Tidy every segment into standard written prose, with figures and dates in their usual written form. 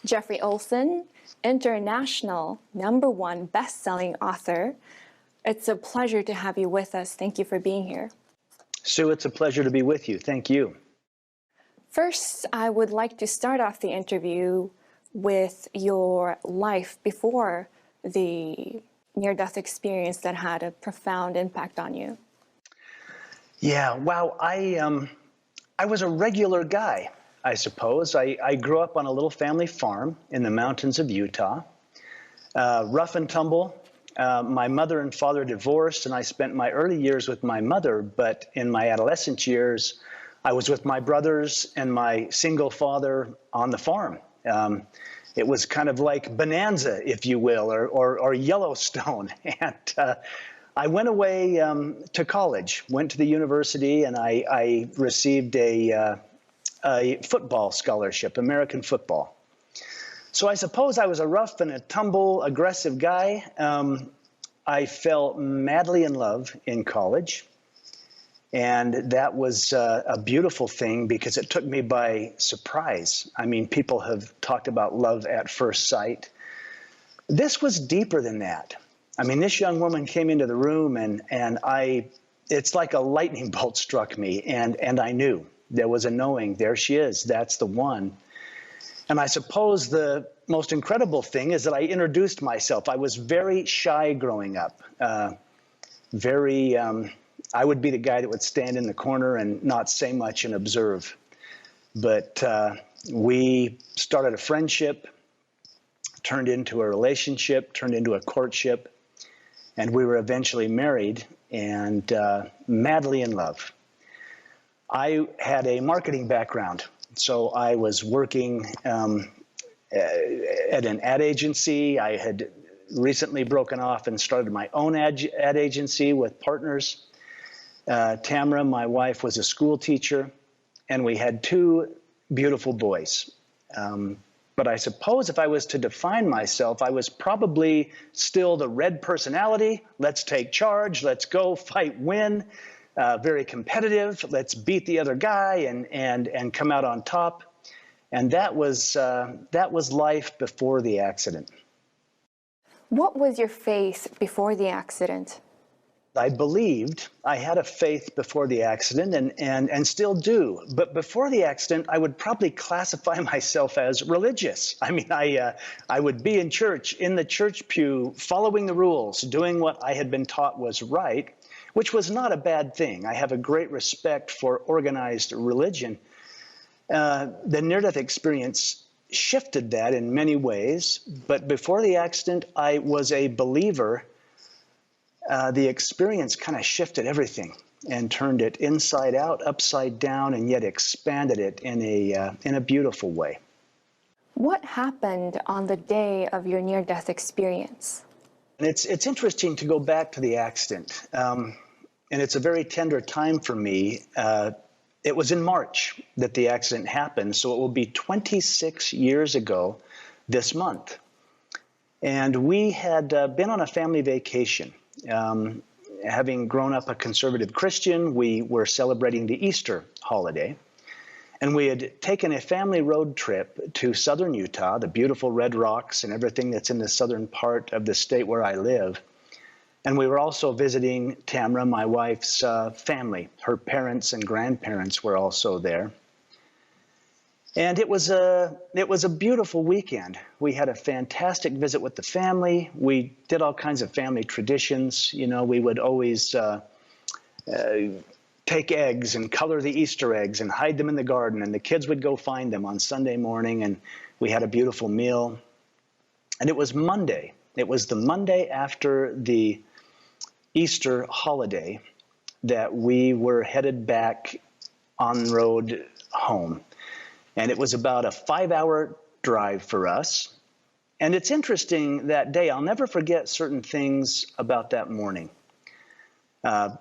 Jeffery Olsen, international #1 best-selling author. It's a pleasure to have you with us. Thank you for being here. Sue, it's a pleasure to be with you. Thank you. First, I would like to start off the interview with your life before the near-death experience that had a profound impact on you. Yeah, wow. I was a regular guy, I suppose. I grew up on a little family farm in the mountains of Utah. Rough and tumble. My mother and father divorced, and I spent my early years with my mother, but in my adolescent years, I was with my brothers and my single father on the farm. It was kind of like Bonanza, if you will, or Yellowstone. And I went away to college, went to the university, and I received a football scholarship, American football. So I suppose I was a rough and a tumble, aggressive guy. I fell madly in love in college. And that was a beautiful thing because it took me by surprise. I mean, people have talked about love at first sight. This was deeper than that. I mean, this young woman came into the room and it's like a lightning bolt struck me. And I knew. There was a knowing. There she is. That's the one. And I suppose the most incredible thing is that I introduced myself. I was very shy growing up. I would be the guy that would stand in the corner and not say much and observe. But we started a friendship, turned into a relationship, turned into a courtship, and we were eventually married and madly in love. I had a marketing background, so I was working at an ad agency. I had recently broken off and started my own ad agency with partners. Tamara, my wife, was a school teacher, and we had 2 beautiful boys. But I suppose if I was to define myself, I was probably still the red personality. Let's take charge. Let's go fight, win. Very competitive. Let's beat the other guy and come out on top. And that was life before the accident. What was your faith before the accident? I believed. I had a faith before the accident and still do. But before the accident, I would probably classify myself as religious. I mean, I would be in church, in the church pew, following the rules, doing what I had been taught was right, which was not a bad thing. I have a great respect for organized religion. The near-death experience shifted that in many ways. But before the accident, I was a believer. The experience kind of shifted everything and turned it inside out, upside down, and yet expanded it in a beautiful way. What happened on the day of your near-death experience? And it's interesting to go back to the accident. And it's a very tender time for me. It was in March that the accident happened, so it will be 26 years ago this month. And we had been on a family vacation. Having grown up a conservative Christian, we were celebrating the Easter holiday. And we had taken a family road trip to southern Utah, the beautiful Red Rocks and everything that's in the southern part of the state where I live. And we were also visiting Tamara, my wife's family. Her parents and grandparents were also there. And it was a beautiful weekend. We had a fantastic visit with the family. We did all kinds of family traditions. You know, we would always take eggs and color the Easter eggs and hide them in the garden. And the kids would go find them on Sunday morning. And we had a beautiful meal. And it was Monday. It was the Monday after the Easter holiday that we were headed back on road home. And it was about a 5-hour drive for us. And it's interesting that day, I'll never forget certain things about that morning.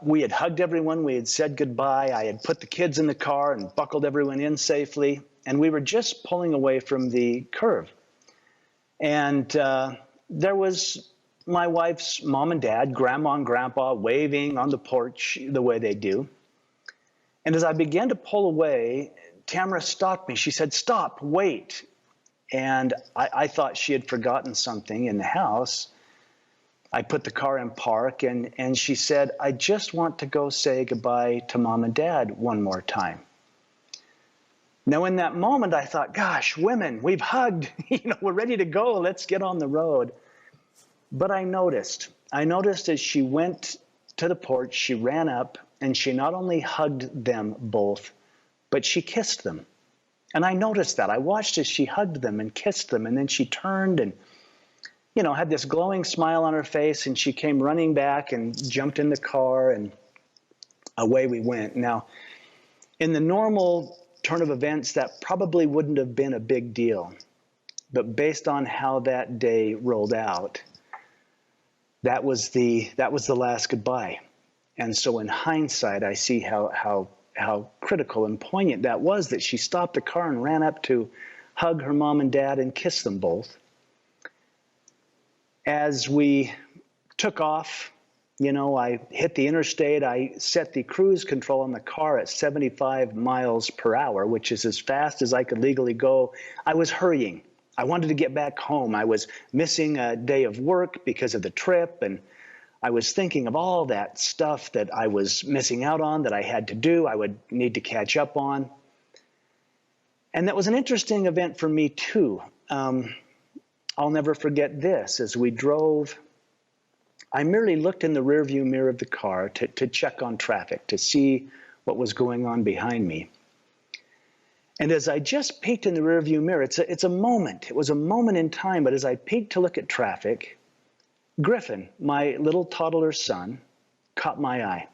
We had hugged everyone. We had said goodbye. I had put the kids in the car and buckled everyone in safely. And we were just pulling away from the curve. And there was my wife's mom and dad, grandma and grandpa, waving on the porch the way they do. And as I began to pull away, Tamara stopped me. She said, "Stop, wait." and I thought she had forgotten something in the house. I put the car in park, and she said, "I just want to go say goodbye to Mom and Dad one more time." Now, in that moment, I thought, gosh, women, we've hugged, we're ready to go. Let's get on the road. But I noticed as she went to the porch, she ran up and she not only hugged them both, but she kissed them. And I noticed that. I watched as she hugged them and kissed them. And then she turned and, had this glowing smile on her face. And she came running back and jumped in the car, and away we went. Now, in the normal turn of events, that probably wouldn't have been a big deal. But based on how that day rolled out, that was the last goodbye. And so in hindsight, I see how critical and poignant that was, that she stopped the car and ran up to hug her mom and dad and kiss them both. As we took off, I hit the interstate. I set the cruise control on the car at 75 miles per hour, which is as fast as I could legally go. I was hurrying. I wanted to get back home. I was missing a day of work because of the trip, and I was thinking of all that stuff that I was missing out on, that I had to do, I would need to catch up on. And that was an interesting event for me, too. I'll never forget this. As we drove, I merely looked in the rearview mirror of the car to check on traffic, to see what was going on behind me. And as I just peeked in the rearview mirror, it's a moment. It was a moment in time, but as I peeked to look at traffic, Griffin, my little toddler son, caught my eye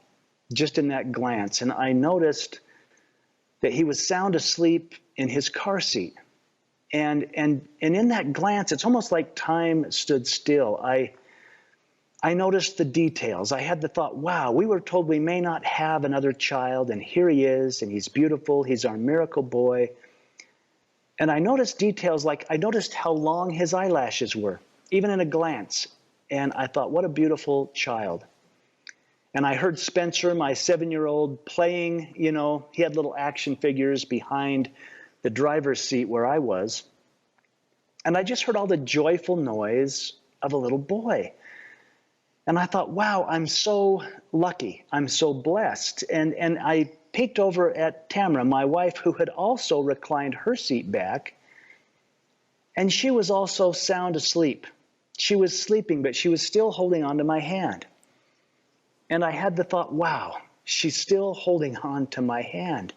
just in that glance. And I noticed that he was sound asleep in his car seat. And in that glance, it's almost like time stood still. I noticed the details. I had the thought, wow, we were told we may not have another child, and here he is, and he's beautiful. He's our miracle boy. And I noticed details like I noticed how long his eyelashes were, even in a glance. And I thought, what a beautiful child. And I heard Spencer, my 7-year-old, playing, he had little action figures behind the driver's seat where I was. And I just heard all the joyful noise of a little boy. And I thought, wow, I'm so lucky. I'm so blessed. And I peeked over at Tamara, my wife, who had also reclined her seat back. And she was also sound asleep. She was sleeping, but she was still holding on to my hand. And I had the thought, wow, she's still holding on to my hand.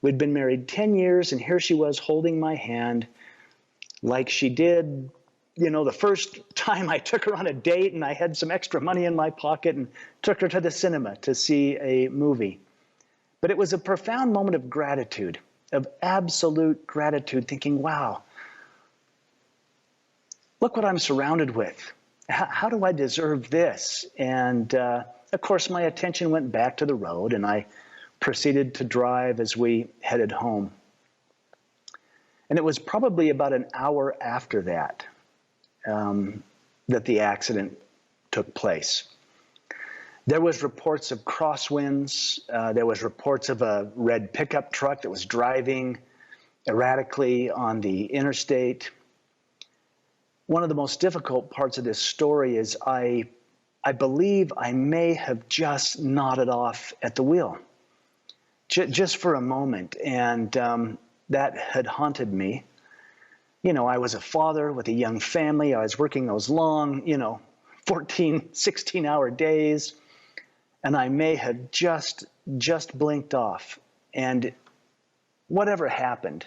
We'd been married 10 years, and here she was holding my hand like she did, the first time I took her on a date and I had some extra money in my pocket and took her to the cinema to see a movie. But it was a profound moment of gratitude, of absolute gratitude, thinking, wow, look what I'm surrounded with. How do I deserve this? And of course, my attention went back to the road, and I proceeded to drive as we headed home. And it was probably about an hour after that that the accident took place. There was reports of crosswinds. There was reports of a red pickup truck that was driving erratically on the interstate. One of the most difficult parts of this story is I believe I may have just nodded off at the wheel, just for a moment, and that had haunted me. I was a father with a young family. I was working those long, 14, 16-hour days, and I may have just blinked off. And whatever happened,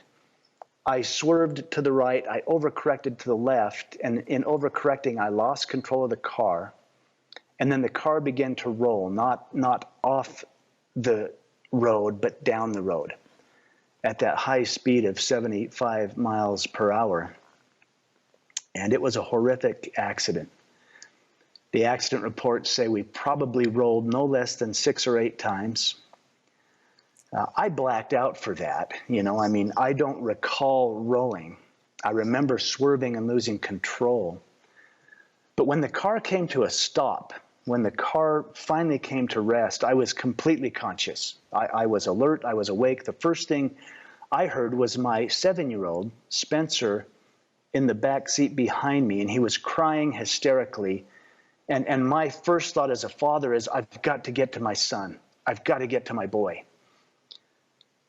I swerved to the right, I overcorrected to the left, and in overcorrecting, I lost control of the car. And then the car began to roll, not off the road, but down the road at that high speed of 75 miles per hour. And it was a horrific accident. The accident reports say we probably rolled no less than 6 or 8 times. I blacked out for that. I don't recall rolling. I remember swerving and losing control. But when the car came to a stop, when the car finally came to rest, I was completely conscious. I was alert. I was awake. The first thing I heard was my 7-year-old, Spencer, in the back seat behind me, and he was crying hysterically. And my first thought as a father is, I've got to get to my son. I've got to get to my boy.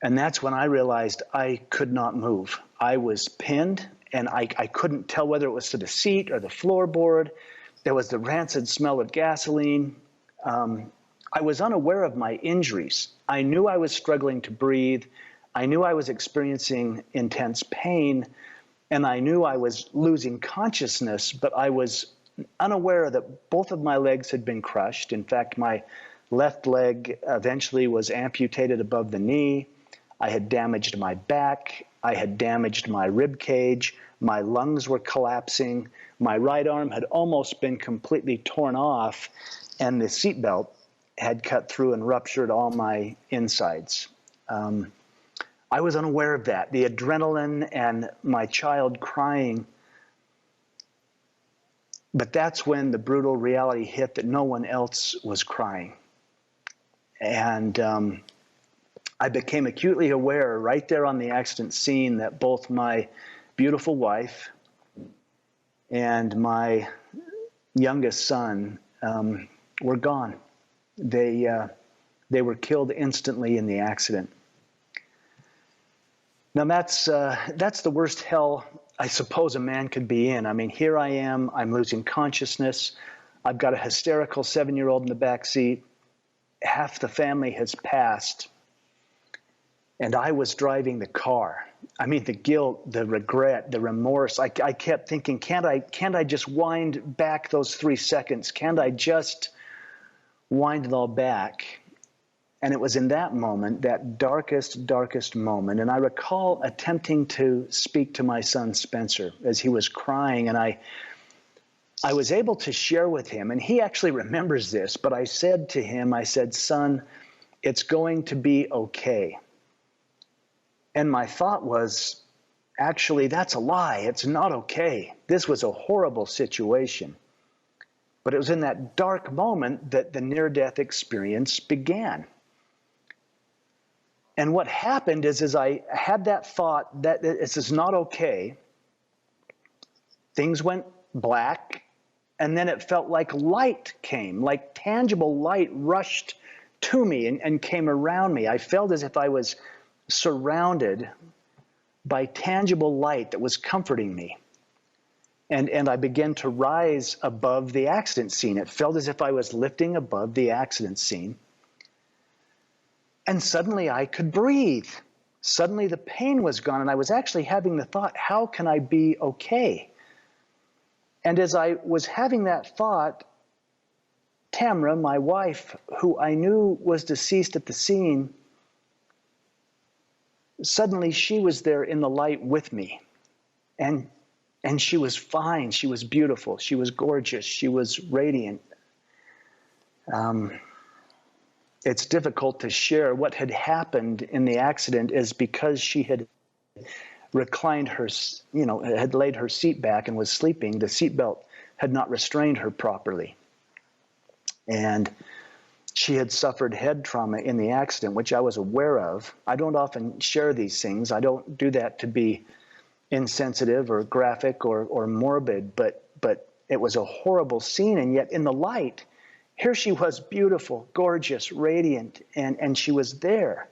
And that's when I realized I could not move. I was pinned, and I couldn't tell whether it was to the seat or the floorboard. There was the rancid smell of gasoline. I was unaware of my injuries. I knew I was struggling to breathe. I knew I was experiencing intense pain, and I knew I was losing consciousness, but I was unaware that both of my legs had been crushed. In fact, my left leg eventually was amputated above the knee. I had damaged my back. I had damaged my rib cage. My lungs were collapsing. My right arm had almost been completely torn off, and the seatbelt had cut through and ruptured all my insides. I was unaware of that. The adrenaline and my child crying. But that's when the brutal reality hit that no one else was crying. And I became acutely aware right there on the accident scene that both my beautiful wife and my youngest son were gone. They were killed instantly in the accident. Now that's the worst hell I suppose a man could be in. I mean, here I am, I'm losing consciousness. I've got a hysterical 7-year-old in the back seat. Half the family has passed. And I was driving the car. I mean, the guilt, the regret, the remorse. I kept thinking, can't I just wind back those 3 seconds? Can't I just wind it all back? And it was in that moment, that darkest moment. And I recall attempting to speak to my son, Spencer, as he was crying. And I was able to share with him, and he actually remembers this, but I said to him, I said, son, it's going to be okay. And my thought was, actually, that's a lie. It's not okay. This was a horrible situation. But it was in that dark moment that the near-death experience began. And what happened is, as I had that thought that this is not okay, things went black, and then it felt like light came, like tangible light rushed to me and came around me. I felt as if I was surrounded by tangible light that was comforting me. And I began to rise above the accident scene. It felt as if I was lifting above the accident scene. And suddenly I could breathe. Suddenly the pain was gone, and I was actually having the thought, how can I be okay? And as I was having that thought, Tamra, my wife, who I knew was deceased at the scene, suddenly she was there in the light with me. And she was fine. She was beautiful. She was gorgeous. She was radiant. It's difficult to share what had happened in the accident is because she had reclined her, had laid her seat back and was sleeping. The seatbelt had not restrained her properly. And she had suffered head trauma in the accident, which I was aware of. I don't often share these things. I don't do that to be insensitive or graphic or morbid, but it was a horrible scene. And yet in the light, here she was, beautiful, gorgeous, radiant, and she was there.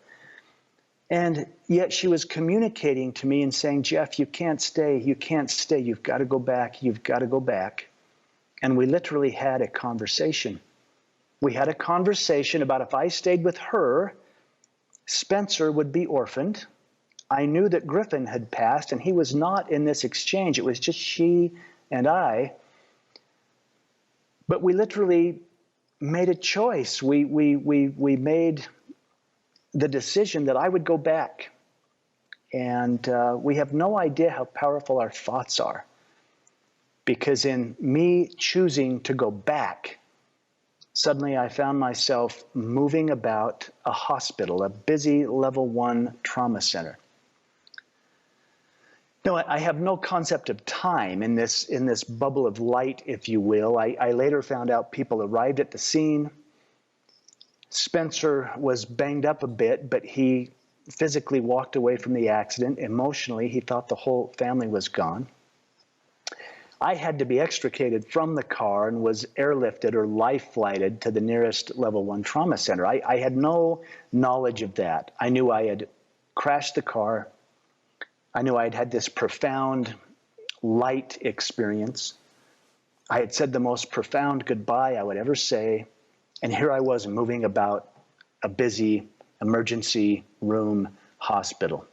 And yet she was communicating to me and saying, Jeff, you can't stay, you've got to go back, you've got to go back. And we literally had a conversation. We had a conversation about if I stayed with her, Spencer would be orphaned. I knew that Griffin had passed, and he was not in this exchange. It was just she and I. But we literally made a choice. We made the decision that I would go back. And we have no idea how powerful our thoughts are. Because in me choosing to go back, suddenly I found myself moving about a hospital, a busy level 1 trauma center. No, I have no concept of time in this bubble of light, if you will. I later found out people arrived at the scene. Spencer was banged up a bit, but he physically walked away from the accident. Emotionally, he thought the whole family was gone. I had to be extricated from the car and was airlifted or life flighted to the nearest level 1 trauma center. I had no knowledge of that. I knew I had crashed the car. I knew I had had this profound light experience. I had said the most profound goodbye I would ever say. And here I was moving about a busy emergency room hospital.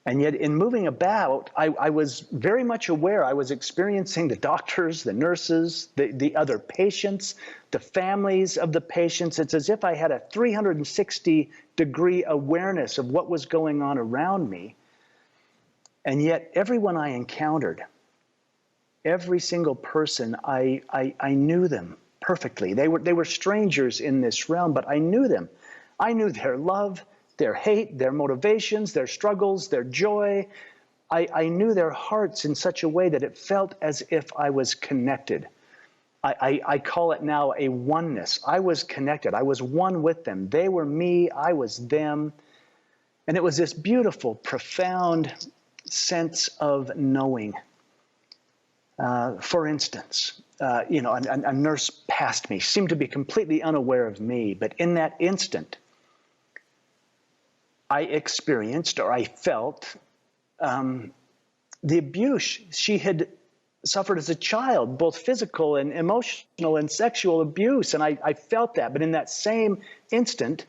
And yet in moving about, I was very much aware I was experiencing the doctors, the nurses, the other patients, the families of the patients. It's as if I had a 360-degree awareness of what was going on around me. And yet everyone I encountered, every single person, I knew them perfectly. They were strangers in this realm, but I knew them. I knew their love, their hate, their motivations, their struggles, their joy. I knew their hearts in such a way that it felt as if I was connected. I call it now a oneness. I was connected. I was one with them. They were me. I was them. And it was this beautiful, profound sense of knowing. For instance, a nurse passed me, seemed to be completely unaware of me, but in that instant, I experienced, or I felt, the abuse she had suffered as a child, both physical and emotional and sexual abuse, and I felt that. But in that same instant,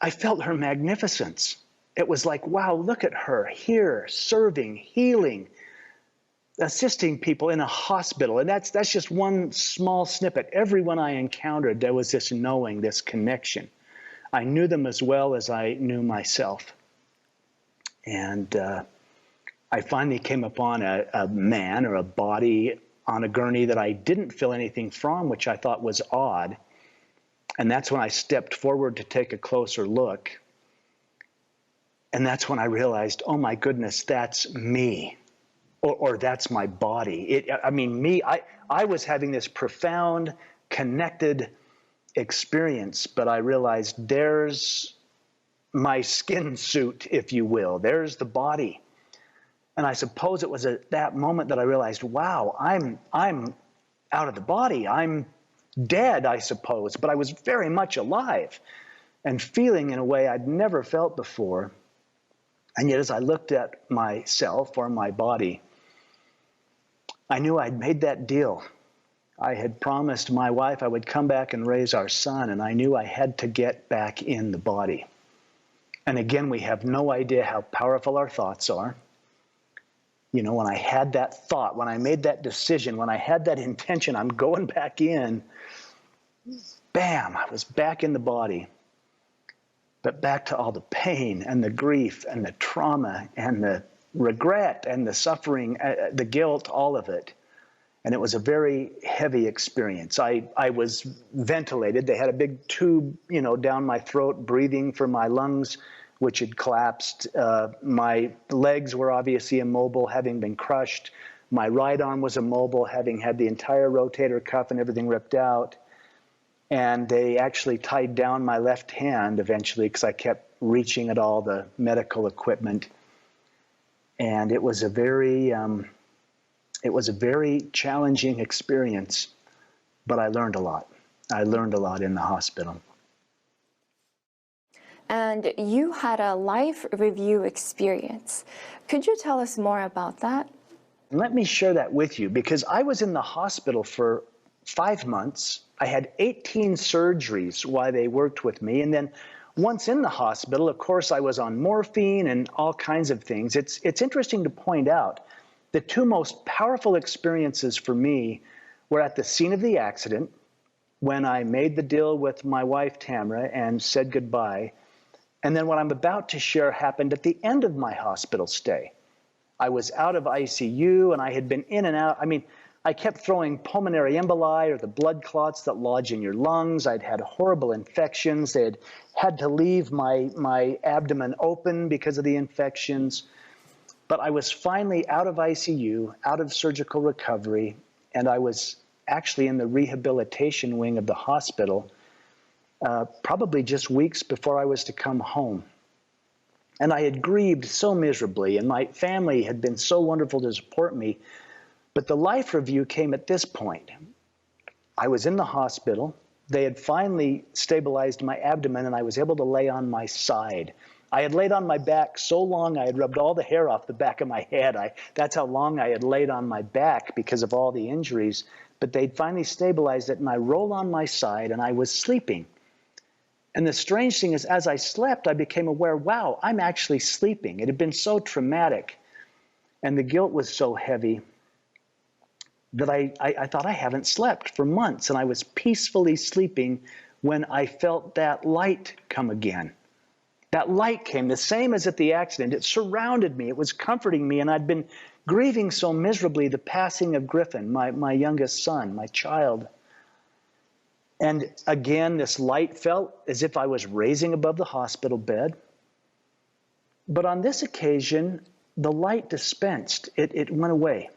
I felt her magnificence. It was like, wow, look at her here, serving, healing, assisting people in a hospital. And that's just one small snippet. Everyone I encountered, there was this knowing, this connection. I knew them as well as I knew myself. And I finally came upon a man or a body on a gurney that I didn't feel anything from, which I thought was odd. And that's when I stepped forward to take a closer look. And that's when I realized, oh my goodness, that's me. Or that's my body. I was having this profound, connected experience, but I realized there's my skin suit, if you will. There's the body. And I suppose it was at that moment that I realized, wow, I'm out of the body. I'm dead, I suppose, but I was very much alive and feeling in a way I'd never felt before. And yet as I looked at myself or my body, I knew I'd made that deal. I had promised my wife I would come back and raise our son, and I knew I had to get back in the body. And again, we have no idea how powerful our thoughts are. You know, when I had that thought, when I made that decision, when I had that intention, I'm going back in, bam, I was back in the body. But back to all the pain and the grief and the trauma and the regret and the suffering, the guilt, all of it. And it was a very heavy experience. I was ventilated. They had a big tube, down my throat, breathing for my lungs, which had collapsed. My legs were obviously immobile, having been crushed. My right arm was immobile, having had the entire rotator cuff and everything ripped out. And they actually tied down my left hand eventually because I kept reaching at all the medical equipment. And it was a very challenging experience, but I learned a lot. I learned a lot in the hospital. And you had a life review experience. Could you tell us more about that? Let me share that with you, because I was in the hospital for 5 months. I had 18 surgeries while they worked with me. And then once in the hospital, of course, I was on morphine and all kinds of things. It's interesting to point out the two most powerful experiences for me were at the scene of the accident, when I made the deal with my wife, Tamara, and said goodbye. And then what I'm about to share happened at the end of my hospital stay. I was out of ICU, and I had been in and out. I kept throwing pulmonary emboli, or the blood clots that lodge in your lungs. I'd had horrible infections. They had to leave my abdomen open because of the infections. But I was finally out of ICU, out of surgical recovery, and I was actually in the rehabilitation wing of the hospital, probably just weeks before I was to come home. And I had grieved so miserably, and my family had been so wonderful to support me. But the life review came at this point. I was in the hospital. They had finally stabilized my abdomen, and I was able to lay on my side. I had laid on my back so long, I had rubbed all the hair off the back of my head. That's how long I had laid on my back because of all the injuries. But they'd finally stabilized it, and I rolled on my side, and I was sleeping. And the strange thing is, as I slept, I became aware, wow, I'm actually sleeping. It had been so traumatic, and the guilt was so heavy that I thought I haven't slept for months. And I was peacefully sleeping when I felt that light come again. That light came, the same as at the accident. It surrounded me. It was comforting me. And I'd been grieving so miserably the passing of Griffin, my youngest son, my child. And again, this light felt as if I was raising above the hospital bed. But on this occasion, the light dispensed. It went away.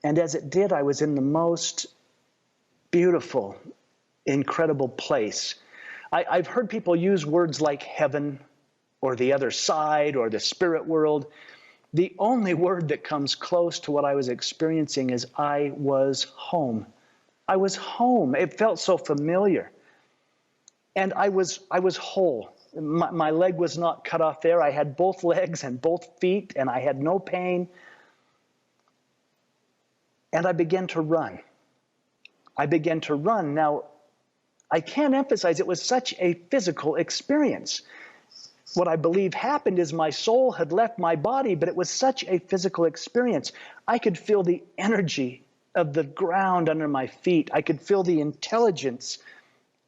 And as it did, I was in the most beautiful, incredible place. I've heard people use words like heaven or the other side or the spirit world. The only word that comes close to what I was experiencing is I was home. I was home. It felt so familiar. And I was whole. My leg was not cut off there. I had both legs and both feet, and I had no pain. And I began to run. I began to run. Now, I can't emphasize it was such a physical experience. What I believe happened is my soul had left my body, but it was such a physical experience. I could feel the energy of the ground under my feet. I could feel the intelligence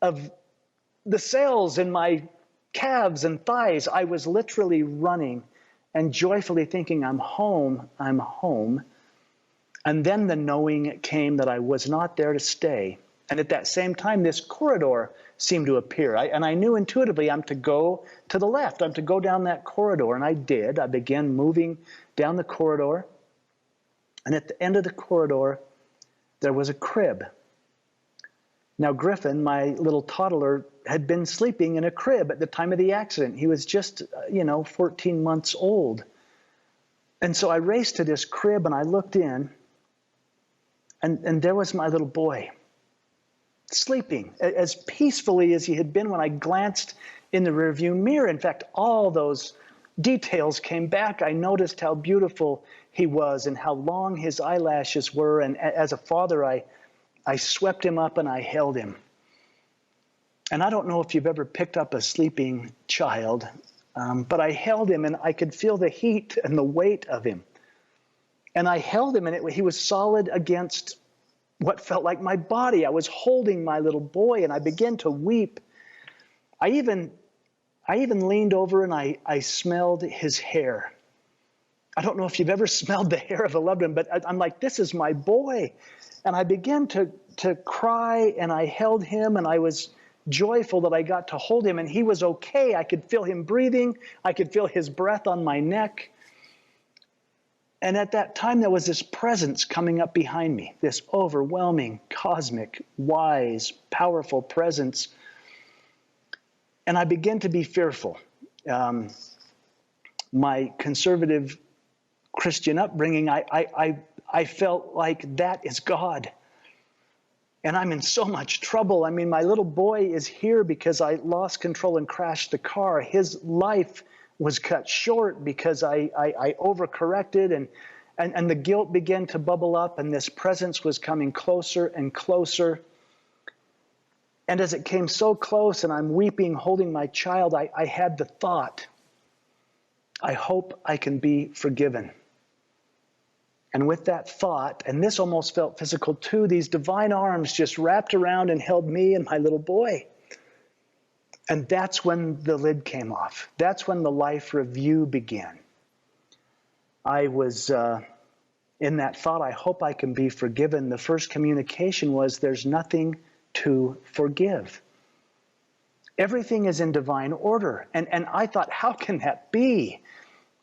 of the cells in my calves and thighs. I was literally running and joyfully thinking, I'm home, I'm home. And then the knowing came that I was not there to stay. And at that same time, this corridor seemed to appear. And I knew intuitively I'm to go to the left. I'm to go down that corridor. And I did. I began moving down the corridor. And at the end of the corridor, there was a crib. Now, Griffin, my little toddler, had been sleeping in a crib at the time of the accident. He was just, 14 months old. And so I raced to this crib and I looked in. And there was my little boy, sleeping as peacefully as he had been when I glanced in the rearview mirror. In fact, all those details came back. I noticed how beautiful he was and how long his eyelashes were. And as a father, I swept him up and I held him. And I don't know if you've ever picked up a sleeping child, but I held him and I could feel the heat and the weight of him. And I held him, and he was solid against what felt like my body. I was holding my little boy, and I began to weep. I even leaned over, and I smelled his hair. I don't know if you've ever smelled the hair of a loved one, but I'm like, this is my boy. And I began to cry, and I held him, and I was joyful that I got to hold him, and he was okay. I could feel him breathing. I could feel his breath on my neck. And at that time, there was this presence coming up behind me, this overwhelming, cosmic, wise, powerful presence. And I began to be fearful. My conservative Christian upbringing, I felt like that is God. And I'm in so much trouble. I mean, my little boy is here because I lost control and crashed the car. His life was cut short because I overcorrected, and the guilt began to bubble up, and this presence was coming closer and closer. And as it came so close and I'm weeping, holding my child, I had the thought, I hope I can be forgiven. And with that thought, and this almost felt physical too, these divine arms just wrapped around and held me and my little boy. And that's when the lid came off. That's when the life review began. I was in that thought, I hope I can be forgiven. The first communication was, there's nothing to forgive. Everything is in divine order. And I thought, how can that be?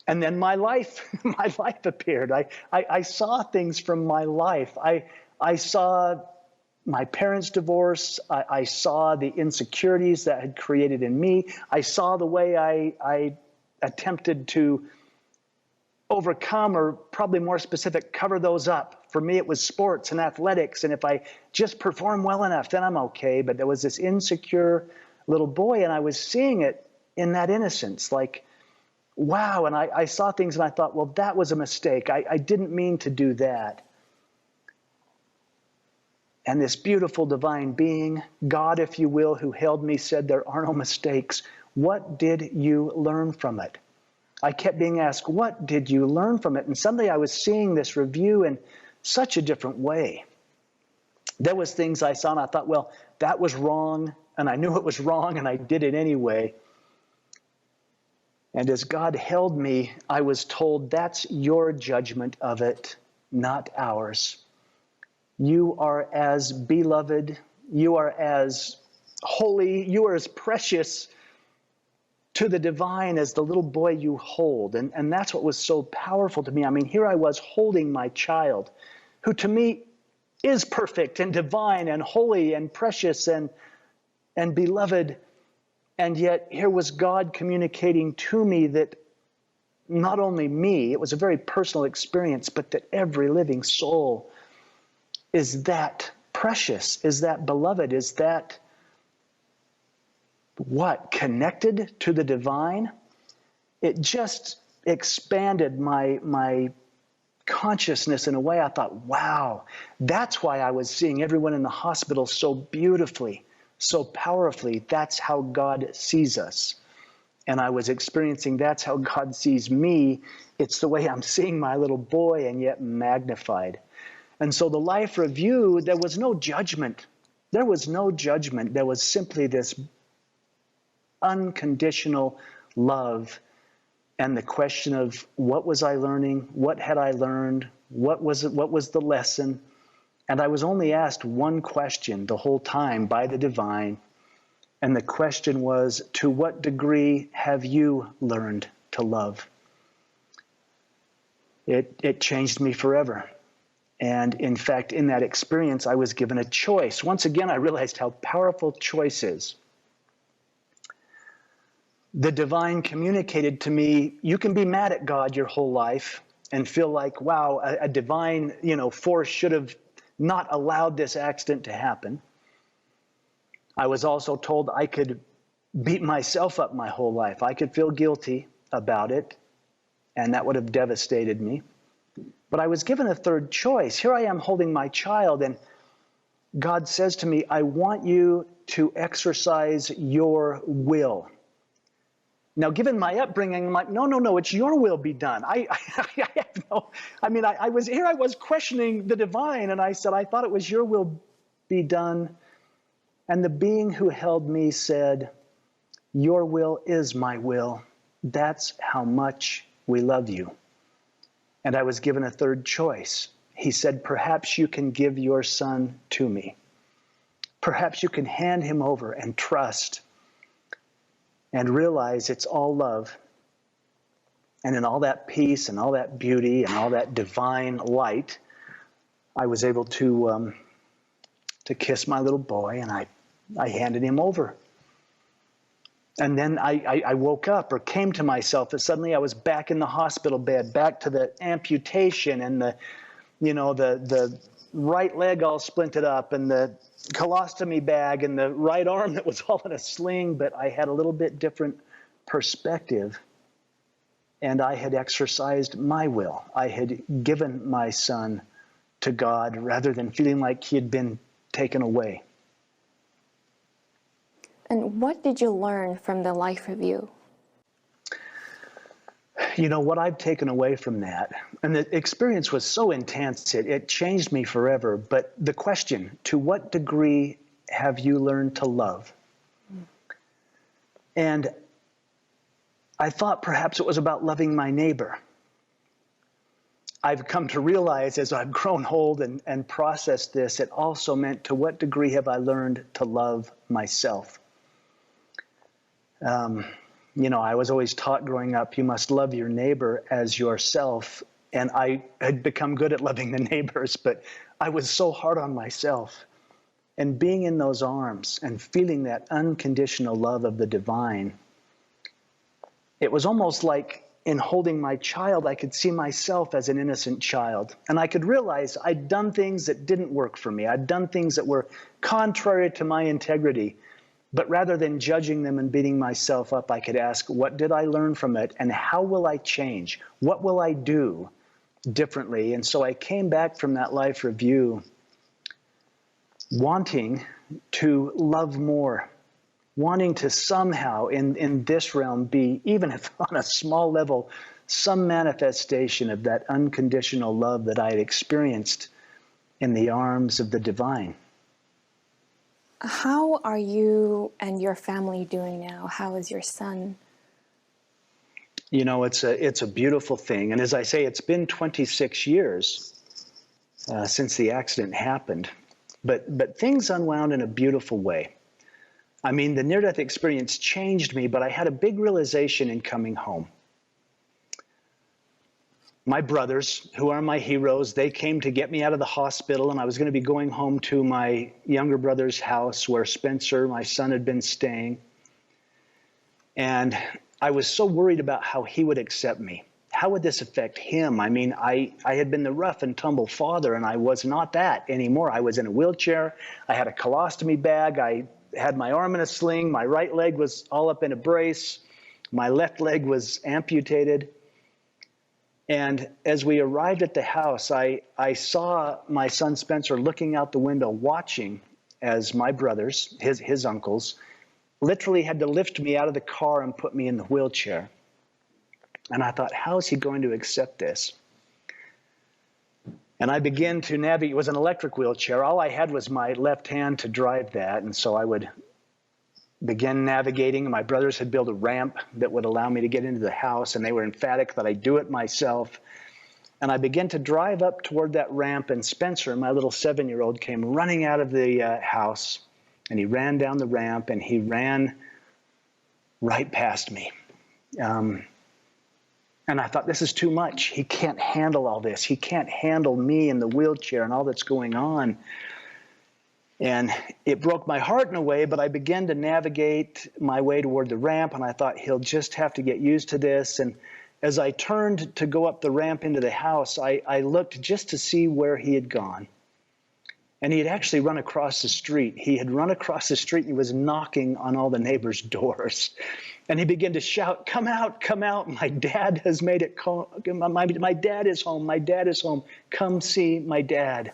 And then my life appeared. I saw things from my life. I saw my parents' divorce. I saw the insecurities that had created in me. I saw the way I attempted to overcome, or probably more specific, cover those up. For me, it was sports and athletics, and if I just perform well enough, then I'm okay. But there was this insecure little boy, and I was seeing it in that innocence, like, wow. And I saw things and I thought, well, that was a mistake. I didn't mean to do that. And this beautiful divine being, God, if you will, who held me, said, there are no mistakes. What did you learn from it? I kept being asked, what did you learn from it? And suddenly I was seeing this review in such a different way. There was things I saw and I thought, well, that was wrong, and I knew it was wrong, and I did it anyway. And as God held me, I was told, that's your judgment of it, not ours. You are as beloved, you are as holy, you are as precious to the divine as the little boy you hold. And that's what was so powerful to me. I mean, here I was holding my child, who to me is perfect and divine and holy and precious and beloved. And yet here was God communicating to me that not only me, it was a very personal experience, but that every living soul is that precious, is that beloved, is that what? Connected to the divine? It just expanded my consciousness in a way I thought, wow, that's why I was seeing everyone in the hospital so beautifully, so powerfully. That's how God sees us. And I was experiencing that's how God sees me. It's the way I'm seeing my little boy, and yet magnified. And so the life review, there was no judgment. There was no judgment. There was simply this unconditional love, and the question of what was I learning? What had I learned? What was the lesson? And I was only asked one question the whole time by the divine. And the question was, to what degree have you learned to love? It changed me forever. And in fact, in that experience, I was given a choice. Once again, I realized how powerful choice is. The divine communicated to me, you can be mad at God your whole life and feel like, wow, a divine, force should have not allowed this accident to happen. I was also told I could beat myself up my whole life. I could feel guilty about it, and that would have devastated me. But I was given a third choice. Here I am holding my child, and God says to me, I want you to exercise your will. Now, given my upbringing, I'm like, no, it's your will be done. I was questioning the divine, and I said, I thought it was your will be done. And the being who held me said, your will is my will. That's how much we love you. And I was given a third choice. He said, perhaps you can give your son to me. Perhaps you can hand him over and trust and realize it's all love. And in all that peace and all that beauty and all that divine light, I was able to kiss my little boy, and I handed him over. And then I woke up, or came to myself, and suddenly I was back in the hospital bed, back to the amputation and the right leg all splinted up, and the colostomy bag, and the right arm that was all in a sling. But I had a little bit different perspective, and I had exercised my will. I had given my son to God rather than feeling like he had been taken away. And what did you learn from the life review? What I've taken away from that, and the experience was so intense, it changed me forever. But the question, to what degree have you learned to love? And I thought perhaps it was about loving my neighbor. I've come to realize as I've grown old and processed this, it also meant, to what degree have I learned to love myself? I was always taught growing up, you must love your neighbor as yourself. And I had become good at loving the neighbors, but I was so hard on myself. And being in those arms and feeling that unconditional love of the divine, it was almost like in holding my child, I could see myself as an innocent child. And I could realize I'd done things that didn't work for me. I'd done things that were contrary to my integrity. But rather than judging them and beating myself up, I could ask, what did I learn from it? And how will I change? What will I do differently? And so I came back from that life review wanting to love more, wanting to somehow in this realm be, even if on a small level, some manifestation of that unconditional love that I had experienced in the arms of the divine. How are you and your family doing now? How is your son? You know, it's a beautiful thing. And as I say, it's been 26 years since the accident happened. But things unwound in a beautiful way. I mean, the near-death experience changed me, but I had a big realization in coming home. My brothers, who are my heroes, they came to get me out of the hospital, and I was going to be going home to my younger brother's house where Spencer, my son, had been staying. And I was so worried about how he would accept me. How would this affect him? I mean, I had been the rough and tumble father, and I was not that anymore. I was in a wheelchair. I had a colostomy bag. I had my arm in a sling. My right leg was all up in a brace. My left leg was amputated. And as we arrived at the house, I saw my son Spencer looking out the window, watching as my brothers, his uncles, literally had to lift me out of the car and put me in the wheelchair. And I thought, how is he going to accept this? And I began to navigate. It was an electric wheelchair. All I had was my left hand to drive that. And so I would begin navigating. My brothers had built a ramp that would allow me to get into the house, and they were emphatic that I do it myself. And I began to drive up toward that ramp, and Spencer, my little 7-year-old, came running out of the house, and he ran down the ramp, and he ran right past me. And I thought, this is too much. He can't handle all this. He can't handle me in the wheelchair and all that's going on. And it broke my heart in a way, but I began to navigate my way toward the ramp, and I thought, he'll just have to get used to this. And as I turned to go up the ramp into the house, I looked just to see where he had gone. And he had actually run across the street. He had run across the street, and he was knocking on all the neighbors' doors. And he began to shout, come out, my dad has made it, my dad is home, my dad is home, come see my dad.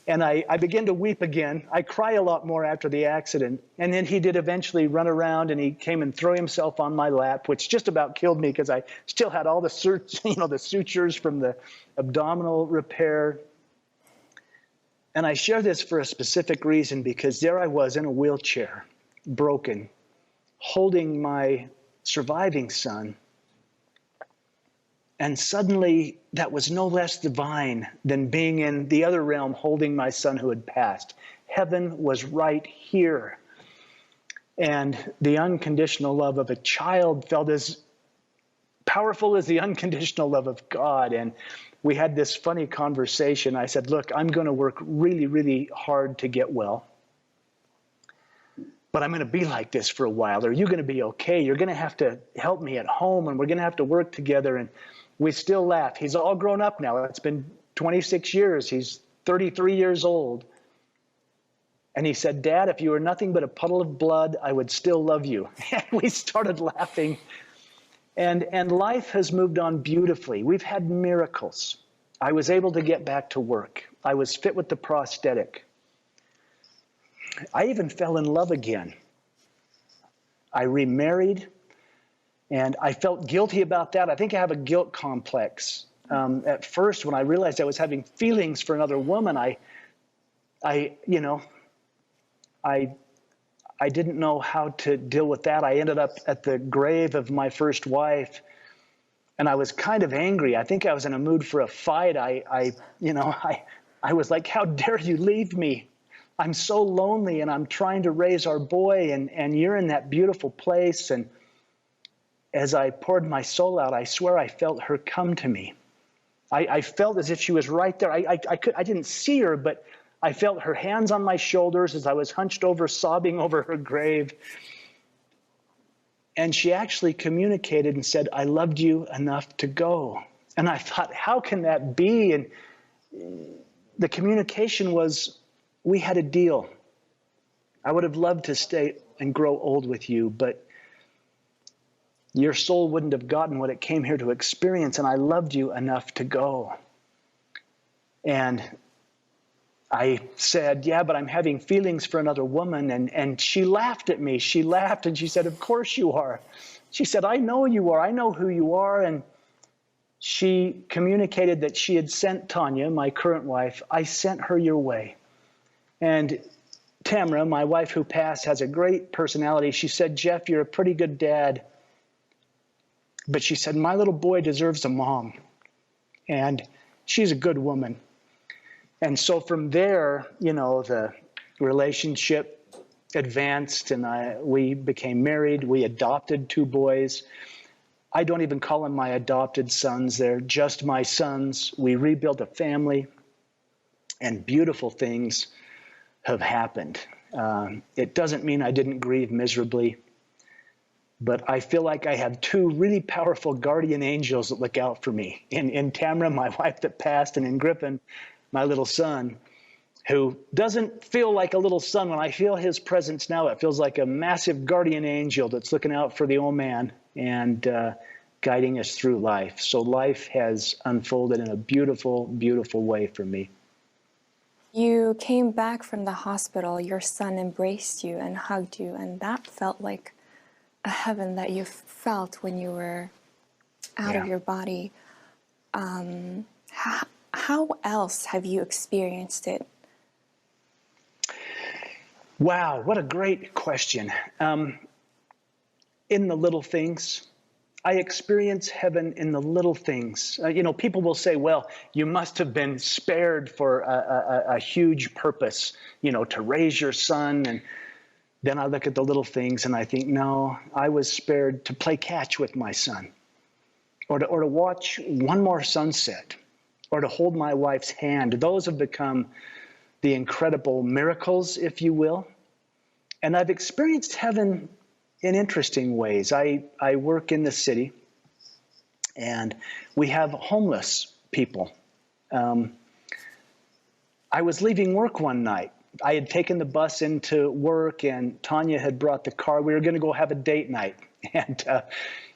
And I began to weep again. I cry a lot more after the accident. And then he did eventually run around, and he came and threw himself on my lap, which just about killed me because I still had all the sutures from the abdominal repair. And I share this for a specific reason, because there I was in a wheelchair, broken, holding my surviving son. And suddenly, that was no less divine than being in the other realm, holding my son who had passed. Heaven was right here. And the unconditional love of a child felt as powerful as the unconditional love of God. And we had this funny conversation. I said, look, I'm going to work really, really hard to get well. But I'm going to be like this for a while. Are you going to be okay? You're going to have to help me at home, and we're going to have to work together. And we still laugh. He's all grown up now. It's been 26 years. He's 33 years old. And he said, Dad, if you were nothing but a puddle of blood, I would still love you. And we started laughing. And life has moved on beautifully. We've had miracles. I was able to get back to work. I was fit with the prosthetic. I even fell in love again. I remarried, and I felt guilty about that. I think I have a guilt complex. At first, when I realized I was having feelings for another woman, I didn't know how to deal with that. I ended up at the grave of my first wife, and I was kind of angry. I think I was in a mood for a fight. I was like, how dare you leave me? I'm so lonely, and I'm trying to raise our boy, and you're in that beautiful place. And as I poured my soul out, I swear I felt her come to me. I felt as if she was right there. I didn't see her, but I felt her hands on my shoulders as I was hunched over, sobbing over her grave. And she actually communicated and said, I loved you enough to go. And I thought, how can that be? And the communication was, we had a deal. I would have loved to stay and grow old with you, but your soul wouldn't have gotten what it came here to experience, and I loved you enough to go. And I said, yeah, but I'm having feelings for another woman. And she laughed at me. She laughed and she said, of course you are. She said, I know you are. I know who you are. And she communicated that she had sent Tanya, my current wife, I sent her your way. And Tamara, my wife who passed, has a great personality. She said, Jeff, you're a pretty good dad. But she said, my little boy deserves a mom. And she's a good woman. And so from there, you know, the relationship advanced, and we became married. We adopted 2 boys. I don't even call them my adopted sons. They're just my sons. We rebuilt a family, and beautiful things have happened. It doesn't mean I didn't grieve miserably, but I feel like I have 2 really powerful guardian angels that look out for me. In Tamara, my wife that passed, and in Griffin, my little son, who doesn't feel like a little son. When I feel his presence now, it feels like a massive guardian angel that's looking out for the old man and guiding us through life. So life has unfolded in a beautiful, beautiful way for me. You came back from the hospital, your son embraced you and hugged you, and that felt like a heaven that you felt when you were out of your body. How else have you experienced it? Wow, what a great question. In the little things, I experience heaven in the little things. You know, people will say, well, you must have been spared for a huge purpose, you know, to raise your son. And then I look at the little things and I think, no, I was spared to play catch with my son, or to watch one more sunset, or to hold my wife's hand. Those have become the incredible miracles, if you will. And I've experienced heaven in interesting ways. I work in the city, and we have homeless people. I was leaving work one night. I had taken the bus into work, and Tanya had brought the car. We were going to go have a date night. And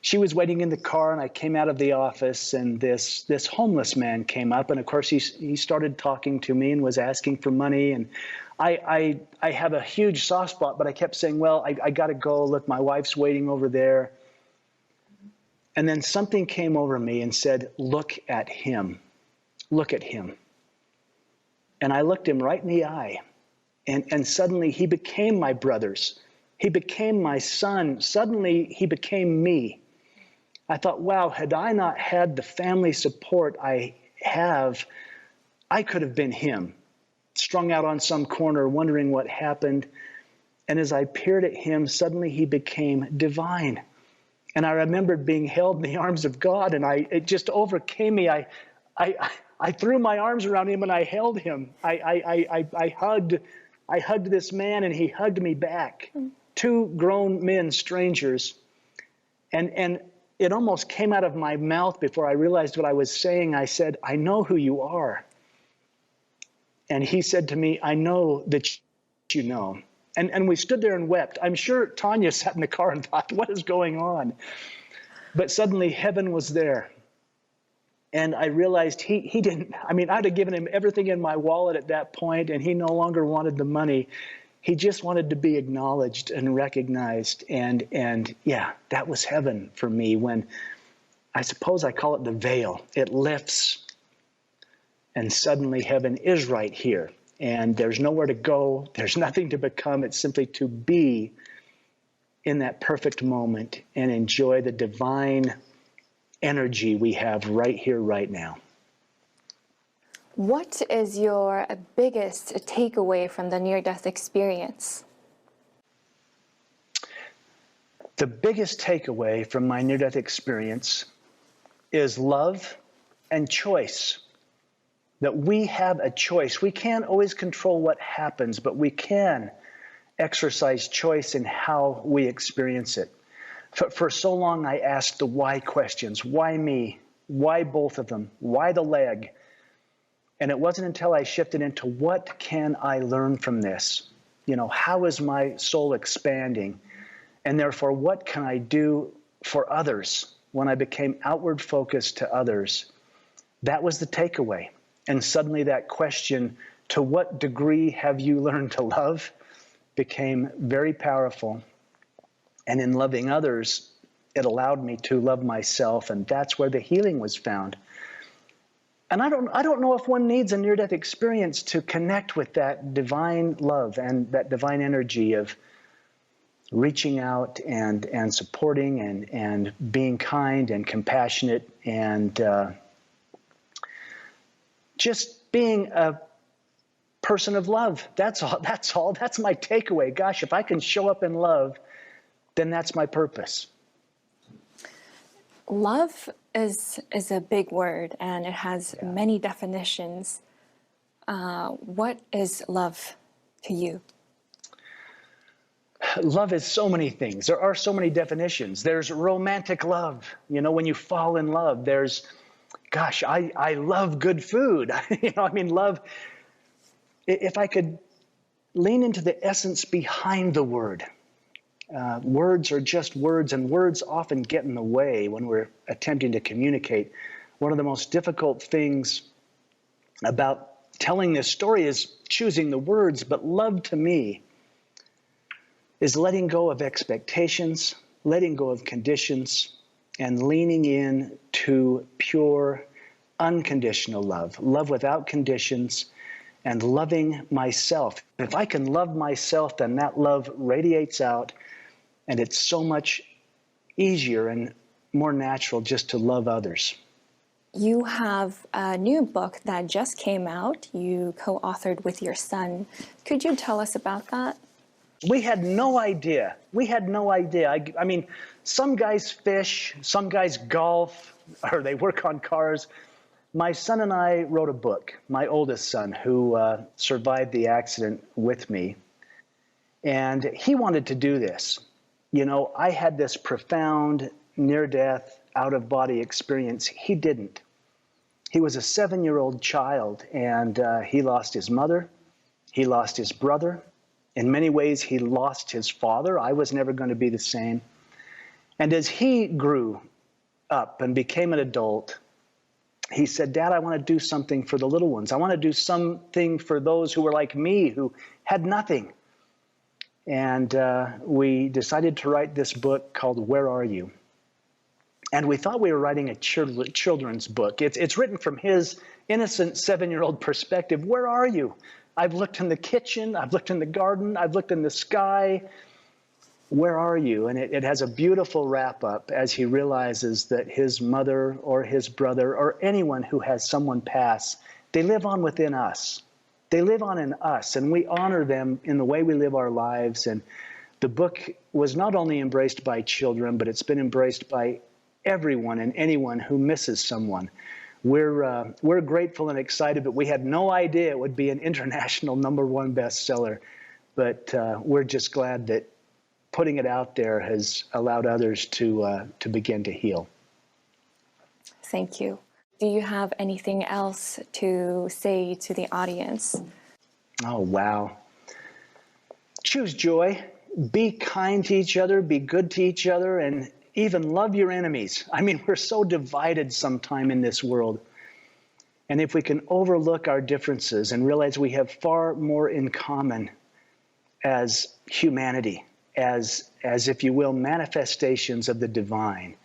she was waiting in the car, and I came out of the office, and this homeless man came up. And of course, he started talking to me and was asking for money. And I have a huge soft spot, but I kept saying, well, I got to go. Look, my wife's waiting over there. And then something came over me and said, look at him. Look at him. And I looked him right in the eye. And suddenly he became my brothers. He became my son. Suddenly he became me. I thought, wow, had I not had the family support I have, I could have been him, strung out on some corner, wondering what happened. And as I peered at him, suddenly he became divine. And I remembered being held in the arms of God, and it just overcame me. I threw my arms around him and I held him. I hugged this man, and he hugged me back. 2 grown men, strangers. And it almost came out of my mouth before I realized what I was saying. I said, I know who you are. And he said to me, I know that you know. And we stood there and wept. I'm sure Tanya sat in the car and thought, what is going on? But suddenly heaven was there. And I realized he didn't, I mean, I'd have given him everything in my wallet at that point, and he no longer wanted the money. He just wanted to be acknowledged and recognized. And yeah, that was heaven for me, when I suppose I call it the veil. It lifts, and suddenly heaven is right here. And there's nowhere to go. There's nothing to become. It's simply to be in that perfect moment and enjoy the divine energy we have right here, right now. What is your biggest takeaway from the near-death experience? The biggest takeaway from my near-death experience is love and choice. That we have a choice. We can't always control what happens, but we can exercise choice in how we experience it. For so long, I asked the why questions. Why me? Why both of them? Why the leg? And it wasn't until I shifted into what can I learn from this? How is my soul expanding? And therefore, what can I do for others? When I became outward focused to others, that was the takeaway. And suddenly that question, to what degree have you learned to love, became very powerful. And in loving others, it allowed me to love myself. And that's where the healing was found. And I don't know if one needs a near-death experience to connect with that divine love and that divine energy of reaching out and supporting and being kind and compassionate and just being a person of love. That's all. That's my takeaway. Gosh, if I can show up in love, then that's my purpose. Love is a big word, and it has many definitions. What is love to you? Love is so many things. There are so many definitions. There's romantic love. When you fall in love, there's, gosh, I love good food. Love, if I could lean into the essence behind the word. Words are just words, and words often get in the way when we're attempting to communicate. One of the most difficult things about telling this story is choosing the words, but love to me is letting go of expectations, letting go of conditions, and leaning in to pure, unconditional love, love without conditions, and loving myself. If I can love myself, then that love radiates out. And it's so much easier and more natural just to love others. You have a new book that just came out. You co-authored with your son. Could you tell us about that? We had no idea. I mean, some guys fish, some guys golf, or they work on cars. My son and I wrote a book, my oldest son, who survived the accident with me. And he wanted to do this. I had this profound near-death, out-of-body experience. He didn't. He was a 7-year-old child, and he lost his mother. He lost his brother. In many ways, he lost his father. I was never going to be the same. And as he grew up and became an adult, he said, "Dad, I want to do something for the little ones. I want to do something for those who were like me, who had nothing." And we decided to write this book called Where Are You? And we thought we were writing a children's book. It's written from his innocent 7-year-old perspective. Where are you? I've looked in the kitchen. I've looked in the garden. I've looked in the sky. Where are you? And it has a beautiful wrap up as he realizes that his mother or his brother or anyone who has someone pass, they live on within us. They live on in us, and we honor them in the way we live our lives. And the book was not only embraced by children, but it's been embraced by everyone and anyone who misses someone. We're grateful and excited, but we had no idea it would be an international #1 bestseller. But we're just glad that putting it out there has allowed others to begin to heal. Thank you. Do you have anything else to say to the audience? Oh, wow. Choose joy. Be kind to each other. Be good to each other. And even love your enemies. I mean, we're so divided sometime in this world. And if we can overlook our differences and realize we have far more in common as humanity, as if you will, manifestations of the divine,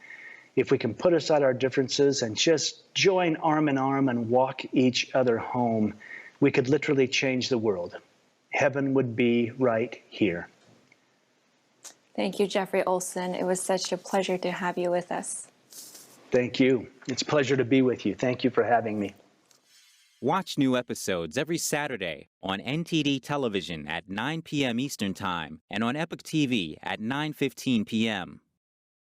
if we can put aside our differences and just join arm in arm and walk each other home, we could literally change the world. Heaven would be right here. Thank you, Jeffery Olsen. It was such a pleasure to have you with us. Thank you. It's a pleasure to be with you. Thank you for having me. Watch new episodes every Saturday on NTD television at 9 p.m. Eastern Time and on Epoch TV at 9:15 p.m.